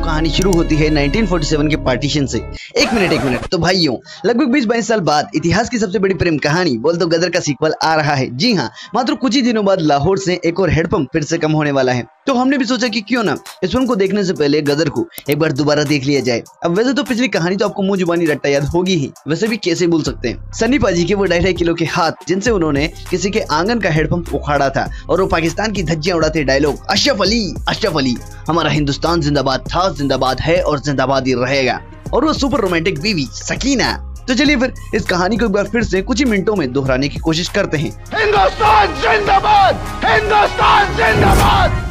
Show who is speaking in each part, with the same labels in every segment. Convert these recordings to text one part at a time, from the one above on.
Speaker 1: कहानी शुरू होती है 1947 के पार्टीशन से। एक मिनट तो भाइयों, लगभग 20-22 साल बाद इतिहास की सबसे बड़ी प्रेम कहानी बोल तो गदर का सीक्वल आ रहा है। जी हाँ, मात्र कुछ ही दिनों बाद लाहौर से एक और हेडपंप फिर से कम होने वाला है। तो हमने भी सोचा कि क्यों ना इस फिल्म को देखने से पहले गदर को एक बार दोबारा देख लिया जाए। अब वैसे तो पिछली कहानी तो आपको मुंह जुबानी रट्टा याद होगी ही, वैसे भी कैसे भूल सकते हैं सन्नी पाजी के वो 2.5 किलो के हाथ जिनसे उन्होंने किसी के आंगन का हेडपंप उखाड़ा था, और वो पाकिस्तान की धज्जियां उड़ाते डायलॉग अशरफ अली हमारा हिंदुस्तान जिंदाबाद था, जिंदाबाद है और जिंदाबाद ही रहेगा, और वो सुपर रोमांटिक बीवी सकीना। तो चलिए फिर इस कहानी को एक बार फिर से कुछ ही मिनटों में दोहराने की कोशिश करते हैं।
Speaker 2: हिंदुस्तान जिंदाबाद, हिंदुस्तान जिंदाबाद।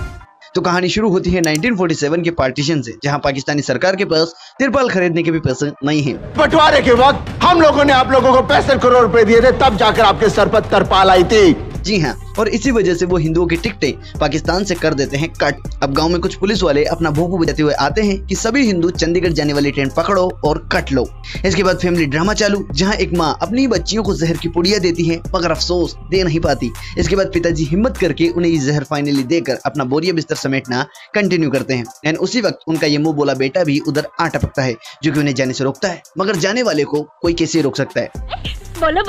Speaker 1: तो कहानी शुरू होती है 1947 के पार्टीशन से, जहां पाकिस्तानी सरकार के पास तिरपाल खरीदने के भी पैसे नहीं हैं।
Speaker 2: बंटवारे के वक्त हम लोगों ने आप लोगों को 65 करोड़ रुपए दिए थे, तब जाकर आपके सर पर तिरपाल आई थी।
Speaker 1: जी हाँ, और इसी वजह से वो हिंदुओं की टिकटें पाकिस्तान से कर देते हैं कट। अब गांव में कुछ पुलिस वाले अपना भोंपू बजाते हुए आते हैं कि सभी हिंदू चंडीगढ़ जाने वाली ट्रेन पकड़ो और कट लो। इसके बाद फैमिली ड्रामा चालू, जहां एक माँ अपनी बच्चियों को जहर की पुड़िया देती है, मगर अफसोस दे नहीं पाती। इसके बाद पिताजी हिम्मत करके उन्हें ये जहर फाइनली देकर अपना बोरिया बिस्तर समेटना कंटिन्यू करते हैं। एंड उसी वक्त उनका ये मुंह बोला बेटा भी उधर आ टपकता है, जो कि उन्हें जाने से रोकता है, मगर जाने वाले को कोई कैसे रोक सकता है।
Speaker 3: बोलो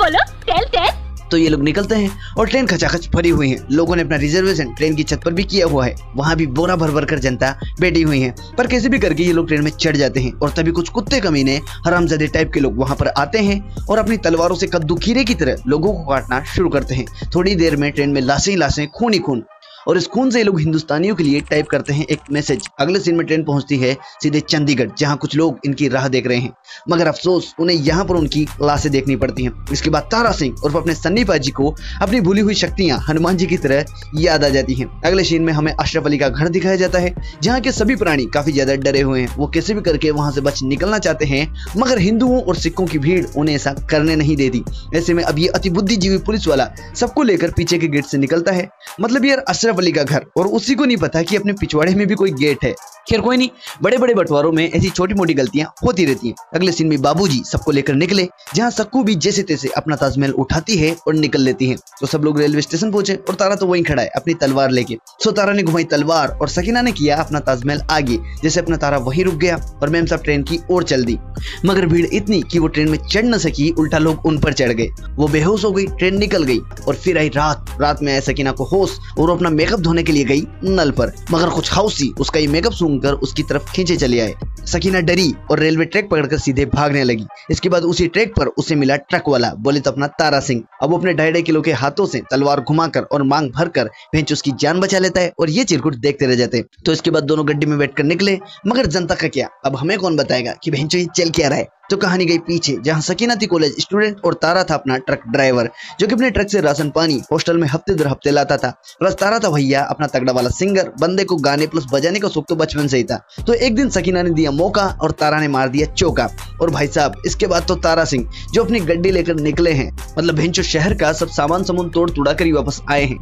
Speaker 3: टेल।
Speaker 1: तो ये लोग निकलते हैं और ट्रेन खचाखच भरी हुई है। लोगों ने अपना रिजर्वेशन ट्रेन की छत पर भी किया हुआ है, वहाँ भी बोरा भर कर जनता बैठी हुई है। पर कैसे भी करके ये लोग ट्रेन में चढ़ जाते हैं, और तभी कुछ कुत्ते कमीने हरामजादे टाइप के लोग वहाँ पर आते हैं और अपनी तलवारों से कद्दू खीरे की तरह लोगों को काटना शुरू करते हैं। थोड़ी देर में ट्रेन में लाशें खून ही खून, और इस खून से ये लोग हिंदुस्तानियों के लिए टाइप करते हैं एक मैसेज। अगले सीन में ट्रेन पहुंचती है सीधे चंडीगढ़, जहां कुछ लोग इनकी राह देख रहे हैं, मगर अफसोस उन्हें यहां पर उनकी लाशें देखनी पड़ती हैं। इसके बाद तारा सिंह और अपने सन्नी पाजी को अपनी भूली हुई शक्तियां हनुमान जी की तरह याद आ जाती हैं। अगले सीन में हमें अशरफ अली का घर दिखाया जाता है, जहाँ के सभी प्राणी काफी ज्यादा डरे हुए हैं। वो कैसे भी करके वहां से बच निकलना चाहते हैं, मगर हिंदुओं और सिखों की भीड़ उन्हें ऐसा करने नहीं देती। ऐसे में अब ये अति बुद्धिजीवी पुलिस वाला सबको लेकर पीछे के गेट से निकलता है। मतलब यार अशरफ अली का घर, और उसी को नहीं पता कि अपने पिछवाड़े में भी कोई गेट है। खैर कोई नहीं, बड़े बड़े बंटवारों में ऐसी छोटी मोटी गलतियां होती रहती हैं। अगले सीन में बाबूजी सबको लेकर निकले, जहां सक्कू भी जैसे तैसे अपना ताजमहल उठाती है और निकल लेती है। तो सब लोग रेलवे स्टेशन पहुंचे और तारा तो वहीं खड़ा है अपनी तलवार लेके। सो तारा ने घुमाई तलवार और सकीना ने किया अपना ताजमहल आगे, जैसे अपना तारा वहीं रुक गया और मैम साहब ट्रेन की ओर चल दी। मगर भीड़ इतनी कि वो ट्रेन में चढ़ न सकी, उल्टा लोग उन पर चढ़ गए। वो बेहोश हो गई, ट्रेन निकल गई, और फिर आई रात में आए सकीना को होश, और वो अपना मेकअप धोने के लिए गई नल पर। मगर कुछ हौसी उसका ये मेकअप सूंघकर उसकी तरफ खींचे चले आए। सकीना डरी और रेलवे ट्रैक पकड़कर सीधे भागने लगी। इसके बाद उसी ट्रैक पर उसे मिला ट्रक वाला, बोले तो अपना तारा सिंह। अब वो अपने 2.5 किलो के हाथों से तलवार घुमाकर और मांग भरकर भेंच उसकी जान बचा लेता है, और ये चिरकुट देखते रह जाते हैं। तो इसके बाद दोनों गड्डी में बैठकर निकले, मगर जनता का क्या, अब हमें कौन बताएगा कि भेंचो ये चल क्या रहा है। तो कहानी गई पीछे, जहां सकीना थी कॉलेज स्टूडेंट और तारा था अपना ट्रक ड्राइवर, जो कि अपने ट्रक से राशन पानी हॉस्टल में हफ्ते दर हफ्ते लाता था। प्लस तारा था भैया अपना तगड़ा वाला सिंगर, बंदे को गाने प्लस बजाने का शौक तो बचपन से ही था। तो एक दिन सकीना ने दिया मौका और तारा ने मार दिया चौका। और भाई साहब इसके बाद तो तारा सिंह जो अपनी गड्डी लेकर निकले हैं, मतलब भेंचो शहर का सब सामान समून तोड़ तुड़ा कर ही वापस आए हैं।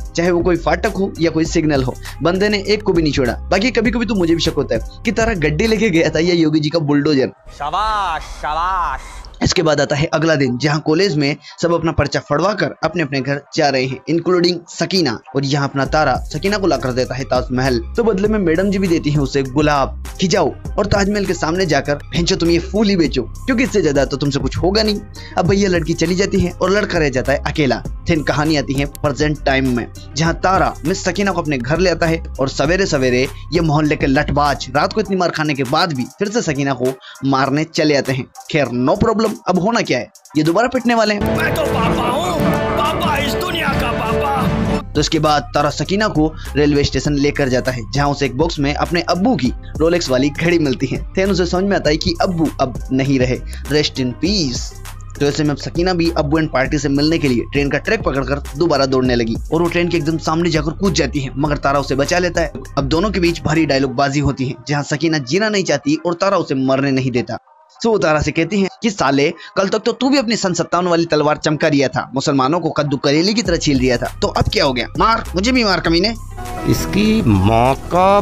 Speaker 1: चाहे वो कोई फाटक हो या कोई सिग्नल हो, बंदे ने एक को भी नहीं छोड़ा। बाकी कभी कभी तो मुझे भी शक होता है कि तारा गड्डी लेके गया था या योगी जी का बुलडोजर।
Speaker 4: शाबाश शाबाश।
Speaker 1: इसके बाद आता है अगला दिन, जहां कॉलेज में सब अपना पर्चा फड़वा कर अपने अपने घर जा रहे हैं, इंक्लूडिंग सकीना। और यहाँ अपना तारा सकीना को लाकर देता है ताजमहल, तो बदले में मैडम जी भी देती हैं उसे गुलाब। खिंचाओ और ताजमहल के सामने जाकर भेंचो तुम ये फूल ही बेचो, क्योंकि इससे ज्यादा तो तुमसे कुछ होगा नहीं। अब भैया लड़की चली जाती है और लड़का रह जाता है अकेला। फिर कहानी आती है प्रेजेंट टाइम में, जहाँ तारा मिस सकीना को अपने घर ले आता है, और सवेरे सवेरे ये मोहल्ले के लठबाज रात को इतनी मार खाने के बाद भी फिर से सकीना को मारने चले आते हैं। खैर नो प्रॉब्लम, अब होना क्या है, ये दोबारा पिटने वाले हैं।
Speaker 4: मैं तो पापा हूँ, पापा इस दुनिया का पापा।
Speaker 1: तो इसके बाद तारा सकीना को रेलवे स्टेशन लेकर जाता है, जहां उसे एक बॉक्स में अपने अब्बू की रोलेक्स वाली घड़ी मिलती है। फिर उसे समझ में आता है कि अब्बू अब नहीं रहे, रेस्ट इन पीस। तो ऐसे में अब सकीना भी अब्बू एंड पार्टी से मिलने के लिए ट्रेन का ट्रैक पकड़कर दोबारा दौड़ने लगी, और वो ट्रेन के एकदम सामने जाकर कूद जाती है, मगर तारा उसे बचा लेता है। अब दोनों के बीच भारी डायलॉग बाजी होती है, जहाँ सकीना जीना नहीं चाहती और तारा उसे मरने नहीं देता। तो वो तारा से कहती हैं कि साले कल तक तो तू भी अपनी सन 57 वाली तलवार चमका रिया था, मुसलमानों को कद्दू करेले की तरह छील रिया था, तो अब क्या हो गया, मार मुझे भी मार कमीने।
Speaker 2: इसकी माँ का।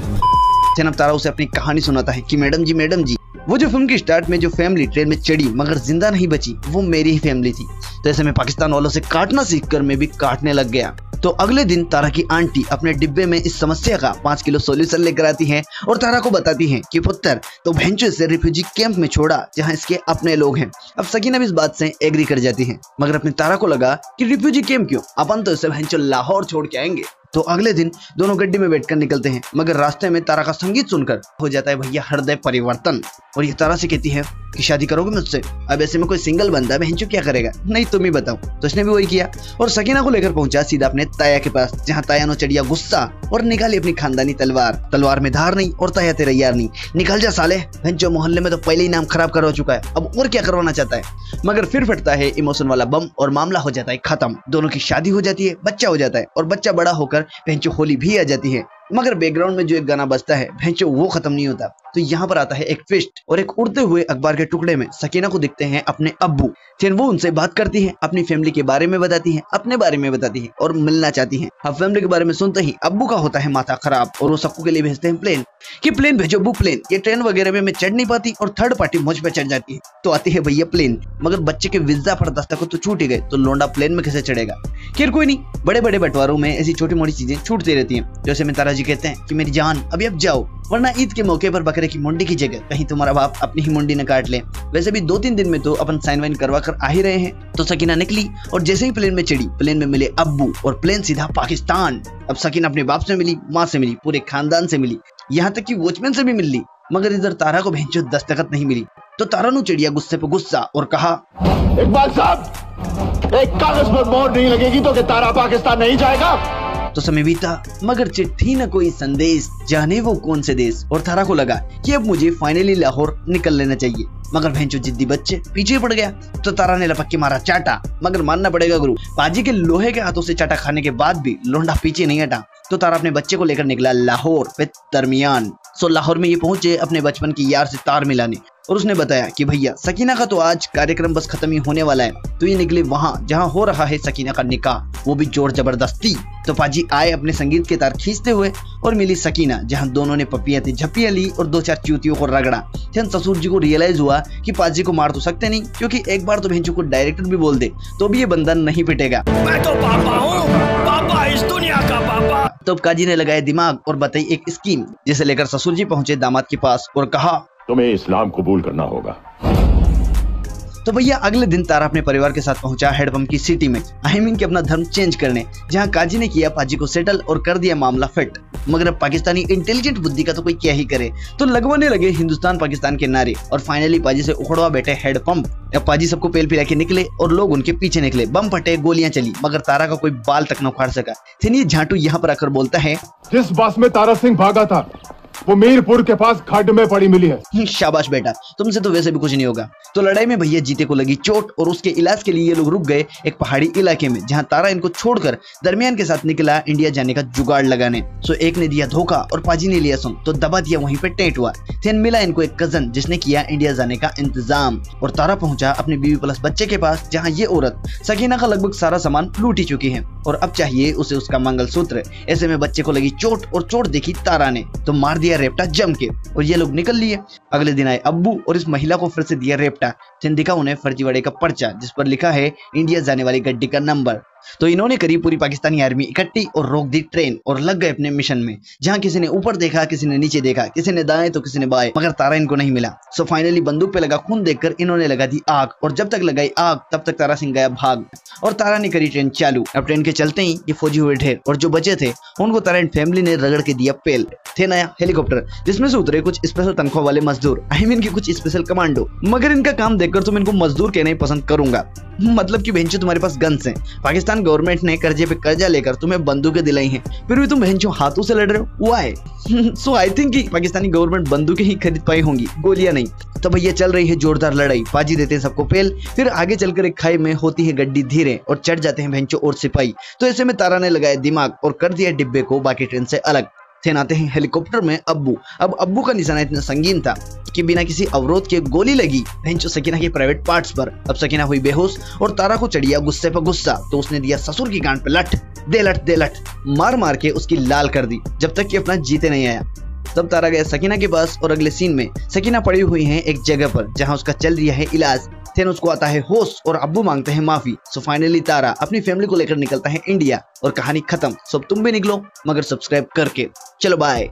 Speaker 1: जनाब तारा उसे अपनी कहानी सुनाता है कि मैडम जी वो जो फिल्म की स्टार्ट में जो फैमिली ट्रेन में चढ़ी मगर जिंदा नहीं बची, वो मेरी ही फैमिली थी। तो ऐसे में पाकिस्तान वालों से काटना सीखकर मैं भी काटने लग गया। तो अगले दिन तारा की आंटी अपने डिब्बे में इस समस्या का 5 किलो सॉल्यूशन लेकर आती है और तारा को बताती है कि पुत्र तो भैंचो इसे रिफ्यूजी कैंप में छोड़ा जहां इसके अपने लोग हैं। अब सकीना भी इस बात से एग्री कर जाती है, मगर अपनी तारा को लगा कि रिफ्यूजी कैंप क्यों, अपन तो इसे भैंचो लाहौर छोड़ के आएंगे। तो अगले दिन दोनों गड्डी में बैठकर निकलते हैं, मगर रास्ते में तारा का संगीत सुनकर हो जाता है भैया हृदय परिवर्तन और ये तारा से कहती है कि शादी करोगे मुझसे। अब ऐसे में कोई सिंगल बंदा बहनचो क्या करेगा, नहीं तुम ही बताओ। तो उसने भी वही किया और सकीना को लेकर पहुंचा सीधा अपने ताया के पास, जहां ताया ने चढ़िया गुस्सा और निकाली अपनी खानदानी तलवार। तलवार में धार नहीं और ताया तेरा यार नहीं, निकल जा साले, बहनचो मोहल्ले में तो पहले ही नाम खराब करवा चुका है, अब और क्या करवाना चाहता है। मगर फिर फटता है इमोशन वाला बम और मामला हो जाता है खत्म। दोनों की शादी हो जाती है, बच्चा हो जाता है और बच्चा बड़ा होकर बहनचो होली भी आ जाती है। मगर बैकग्राउंड में जो एक गाना बजता है भैंचो वो खत्म नहीं होता। तो यहाँ पर आता है एक ट्विस्ट और एक उड़ते हुए अखबार के टुकड़े में सकीना को दिखते हैं अपने अब्बू। फिर वो उनसे बात करती है, अपनी फैमिली के बारे में बताती है, अपने बारे में बताती है और मिलना चाहती है। अब फैमिली के बारे में सुनते ही अब्बू का होता है माथा खराब और वो सबको के लिए भेजते हैं प्लेन कि प्लेन भेजो अब्बू प्लेन, ये ट्रेन वगैरह में मैं चढ़ नहीं पाती और थर्ड पार्टी मुझ पे चढ़ जाती है। तो आती है भैया प्लेन, मगर बच्चे के वीजा पर दस्तखत तो छूट ही गए, तो लोंडा प्लेन में कैसे चढ़ेगा। खैर कोई नहीं, बड़े बड़े बंटवारों में ऐसी छोटी मोटी चीजें छूटती रहती हैं। जैसे में तारा जी कहते हैं कि मेरी जान अभी अब जाओ, वरना ईद के मौके पर बकरे की मुंडी की जगह कहीं तुम्हारा बाप अपनी ही मुंडी न काट ले। वैसे भी 2-3 दिन में तो अपन साइन वाइन करवा कर आ ही रहे हैं। तो सकीना निकली और जैसे ही प्लेन में चढ़ी, प्लेन में मिले अब्बू और प्लेन सीधा पाकिस्तान। अब सकीना अपने बाप से मिली, माँ से मिली, पूरे खानदान से मिली, यहाँ तक कि वॉचमैन से भी मिल ली, मगर इधर तारा को भैंचो दस्तखत नहीं मिली। तो तारा नु चढ़िया गुस्से पे गुस्सा और कहा,
Speaker 2: इकबाल साहब, एक कागज पर मोहर नहीं लगेगी तो कि तारा पाकिस्तान नहीं जाएगा।
Speaker 1: तो समय बीता मगर चिट्ठी न कोई संदेश, जाने वो कौन से देश। और तारा को लगा कि अब मुझे फाइनली लाहौर निकल लेना चाहिए, मगर भैंचो जिद्दी बच्चे पीछे पड़ गया। तो तारा ने लपक के मारा चाटा, मगर मानना पड़ेगा गुरु, पाजी के लोहे के हाथों से चाटा खाने के बाद भी लोंडा पीछे नहीं हटा। तो तारा अपने बच्चे को लेकर निकला लाहौर पे दरमियान। सो लाहौर में ये पहुंचे अपने बचपन की यार से तार मिलाने और उसने बताया कि भैया सकीना का तो आज कार्यक्रम बस खत्म ही होने वाला है, तो ये निकले वहाँ जहाँ हो रहा है सकीना का निकाह, वो भी जोर जबरदस्ती। तो पाजी आए अपने संगीत के तार खींचते हुए और मिली सकीना, जहाँ दोनों ने पपियां झपियां ली और 2-4 चूतियों को रगड़ा। फिर ससुर जी को रियलाइज हुआ कि पाजी को मार तो सकते नहीं, क्योंकि एक बार तो भेंचू को डायरेक्टर भी बोल दे तो भी ये बंदा नहीं पिटेगा।
Speaker 4: मैं तो पापा हूँ, पापा इस दुनिया का पापा।
Speaker 1: तो काजी ने लगाया दिमाग और बताई एक स्कीम, जिसे लेकर ससुर जी पहुंचे दामाद के पास और कहा,
Speaker 2: तुम्हें इस्लाम कबूल करना होगा।
Speaker 1: तो भैया अगले दिन तारा अपने परिवार के साथ पहुंचा हेडपंप की सिटी में, आई मीन कि अपना धर्म चेंज करने, जहां काजी ने किया पाजी को सेटल और कर दिया मामला फिट। मगर अब पाकिस्तानी इंटेलिजेंट बुद्धि का तो कोई क्या ही करे, तो लगवाने लगे हिंदुस्तान पाकिस्तान के नारे और फाइनली पाजी से उखड़वा बैठे हेडपंप। अब पाजी सबको पेल पिला के निकले और लोग उनके पीछे निकले, बम फटे, गोलियां चली, मगर तारा का कोई बाल तक न उखाड़ सका। फिर ये झाटू यहाँ पर आकर बोलता है,
Speaker 2: जिस बस में तारा सिंह भागा था वो मीरपुर के पास खड्ड में पड़ी मिली है।
Speaker 1: शाबाश बेटा, तुमसे तो वैसे भी कुछ नहीं होगा। तो लड़ाई में भैया जीते को लगी चोट और उसके इलाज के लिए ये लोग रुक गए एक पहाड़ी इलाके में, जहां तारा इनको छोड़कर दरमियान के साथ निकला इंडिया जाने का जुगाड़ लगाने। सो एक ने दिया धोखा और पाजी ने लिया सुन, तो दबा दिया वहीं पे टेंट हुआ। फिर मिला इनको एक कजन जिसने किया इंडिया जाने का इंतजाम और तारा पहुंचा अपने बीवी प्लस बच्चे के पास, जहाँ ये औरत सकीना का लगभग सारा सामान लूट ही चुकी है और अब चाहिए उसे उसका मंगलसूत्र। ऐसे में बच्चे को लगी चोट और चोट देखी तारा ने तो मार दिया रेपटा जम के और ये लोग निकल लिए। अगले दिन आए अब्बू और इस महिला को फिर से दिया रेपटा। फिर दिखा उन्हें फर्जीवाड़े का पर्चा जिस पर लिखा है इंडिया जाने वाली गड्डी का नंबर। तो इन्होंने करी पूरी पाकिस्तानी आर्मी इकट्ठी और रोक दी ट्रेन और लग गए अपने मिशन में, जहां किसी ने ऊपर देखा, किसी ने नीचे देखा, किसी ने दाएं तो किसी ने बाएं, मगर तारा इनको नहीं मिला। सो फाइनली बंदूक पे लगा खून देखकर इन्होंने लगा दी आग और जब तक लगाई आग तब तक तारा सिंह गया भाग और तारा ने करी ट्रेन चालू। अब ट्रेन के चलते ही ये फौजी हुए ढेर और जो बचे थे उनको तारा एंड फैमिली ने रगड़ के दिया पेल। थे नया हेलीकॉप्टर जिसमें से उतरे कुछ स्पेशल तनख्वाह वाले मजदूर, आई मीन की कुछ स्पेशल कमांडो, मगर इनका काम देखकर तो मैं इनको मजदूर कहना ही पसंद करूंगा। मतलब कि भेंचो तुम्हारे पास गन्स हैं, पाकिस्तान गवर्नमेंट ने कर्जे पे कर्जा लेकर तुम्हें बंदूकें दिलाई हैं, फिर भी तुम भेंचो हाथों से लड़ रहे हो, व्हाई? सो आई थिंक कि पाकिस्तानी गवर्नमेंट बंदूकें ही खरीद पाई होंगी, गोलियां नहीं। तो भैया चल रही है जोरदार लड़ाई, पाजी देते हैं सबको पेल, फिर आगे चलकर एक खाई में होती है गड्डी धीरे और चढ़ जाते हैं भेंचो और सिपाही। तो ऐसे में तारा ने लगाया दिमाग और कर दिया डिब्बे को बाकी ट्रेन से अलग। फिर आते हैं हेलीकॉप्टर में अब्बू। अब अब्बू का निशाना इतना संगीन था कि बिना किसी अवरोध के गोली लगी भेंचो सकीना के प्राइवेट पार्ट्स पर। अब सकीना हुई बेहोश और तारा को चढ़िया गुस्से पर गुस्सा, तो उसने दिया ससुर की गांड पे लठ दे लठ, मार मार के उसकी लाल कर दी जब तक कि अपना जीते नहीं आया। तब तारा गया सकीना के पास और अगले सीन में सकीना पड़ी हुई है एक जगह पर जहाँ उसका चल रहा है इलाज। थेनोस को आता है होश और अब्बू मांगते हैं माफी। सो फाइनली तारा अपनी फैमिली को लेकर निकलता है इंडिया और कहानी खत्म। सो तुम भी निकलो मगर सब्सक्राइब करके। चलो बाय।